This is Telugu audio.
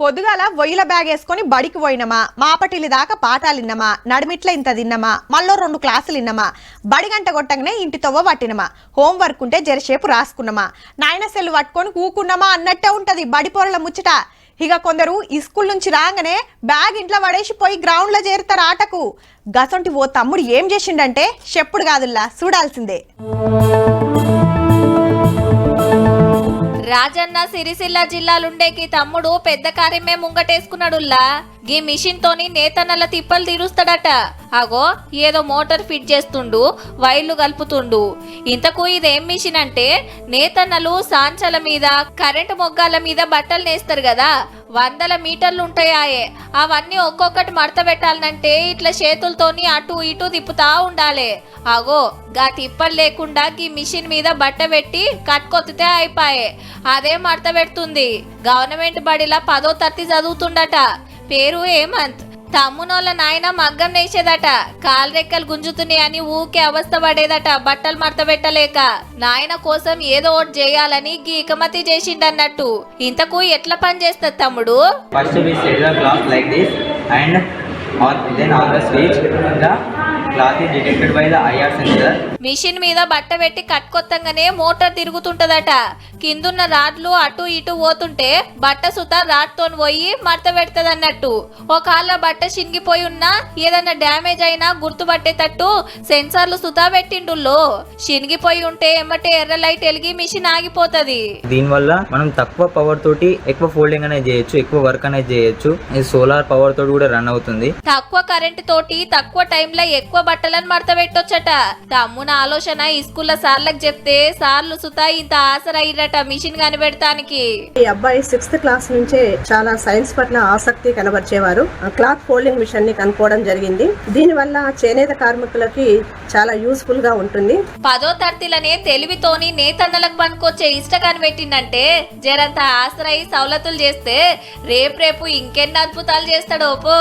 పొద్దుగాల వొయ్యిల బ్యాగ్ వేసుకొని బడికి పోయినమా, మాపటిల్లి దాకా పాఠాలు ఇన్నమా, నడిమిట్ల ఇంత తిన్నమా, మళ్ళీ 2 క్లాసులు ఇన్నమా, బడి గంట కొట్టగానే ఇంటి తవ్వ పట్టినమా, హోంవర్క్ ఉంటే జరసేపు రాసుకున్నామా, నాయన సెల్లు పట్టుకొని కూకున్నామా అన్నట్టే ఉంటది బడి పొరల ముచ్చట. ఇక కొందరు ఈ స్కూల్ నుంచి రాగానే బ్యాగ్ ఇంట్లో పడేసి పోయి గ్రౌండ్ లో చేరుతారు ఆటకు. గసంటి ఓ తమ్ముడు ఏం చేసిండంటే చెప్పుడు కాదుల్లా చూడాల్సిందే. రాజన్న సిరిసిల్ల జిల్లాలుండేకి తమ్ముడు పెద్ద కార్యమే ముంగటేసుకున్నాడుల్లా. గీ మిషన్ తోని నేతన్నల తిప్పలు తీరుస్తాడట. అగో ఏదో మోటార్ ఫిట్ చేస్తుండు, వైర్లు కలుపుతుండు. ఇంతకు ఇదేం మిషన్ అంటే నేతన్నలు సాంచల మీద కరెంటు మొగ్గాల మీద బట్టలు నేస్తారు కదా, 100 మీటర్లు ఉంటాయాయే. అవన్నీ ఒక్కొక్కటి మడత పెట్టాలంటే ఇట్లా చేతులతోని అటు ఇటు తిప్పుతా ఉండాలి. అగో గా తిప్పలు లేకుండా గీ మిషన్ మీద బట్ట పెట్టి కట్కొత్తితే అయిపాయే. అదే మడత పెడుతుంది. గవర్నమెంట్ బడిలా 10వ తరగతి చదువుతుండట. పేరు హేమంత్. తమ్మునోళ్ళ నాయన మగ్గం నేసేదట. కాలరెక్కలు గుంజుతున్నాయని ఊకే అవస్థ పడేదట బట్టలు మడత పెట్టలేక. నాయన కోసం ఏదో ఒకటి చేయాలని గీకమతి చేసిండన్నట్టు. ఇంతకు ఎట్లా పని చేస్తుంది తమ్ముడు? First we set the cloth like this and then on the switch the cloth is detected by the IR sensor. Machine మీద బట్ట పెట్టి కట్కొత్తంగానే మోటార్ తిరుగుతుంటదట. కిందున్న రాడ్లు అటు ఇటు పోతుంటే బట్ట సుత రాడ్తోని పోయి మడత పెడుతుంది అన్నట్టు. ఒకవేళ బట్ట చినిగిపోయి ఉన్నా ఏదన్నా డ్యామేజ్ అయినా గుర్తుపట్టేటట్టు సెన్సార్లు సుతా పెట్టిండుల్లో. చినిగిపోయి ఉంటే ఎమ్మటే ఎర్ర లైట్ వెలిగి మిషన్ ఆగిపోతది. దీనివల్ల మనం తక్కువ పవర్ తోటి ఎక్కువ ఫోల్డింగ్ అనేది చేయొచ్చు, ఎక్కువ వర్క్ అనేది చేయొచ్చు. ఇది సోలార్ పవర్ తోటి కూడా రన్ అవుతుంది. తక్కువ కరెంట్ తోటి తక్కువ టైంలో ఎక్కువ బట్టలను మడత పెట్టొచ్చట. తమ్మున ఆలోచన ఈ స్కూల్లో సార్లకు చెప్తే సార్లు సుతా ఇంత ఆసరయ్యట మిషన్ కనిపెడతానికి. ఈ అబ్బాయి 6th క్లాస్ నుంచే చాలా సైన్స్ పట్ల ఆసక్తి కనబరిచేవారు. క్లాత్ ఫోల్డింగ్ మిషన్ ని కనుక్కోవడం జరిగింది. దీని వల్ల చేనేత కార్మికులకి చాలా యూస్ఫుల్ గా ఉంటుంది. 10వ తరగతిలోనే తెలివితోని నేతన్నలకు పనికొచ్చే ఇష్ట కనిపెట్టిందంటే జరంత ఆసరయి సౌలతులు చేస్తే రేపు ఇంకెన్ని అద్భుతాలు చేస్తాడో పో.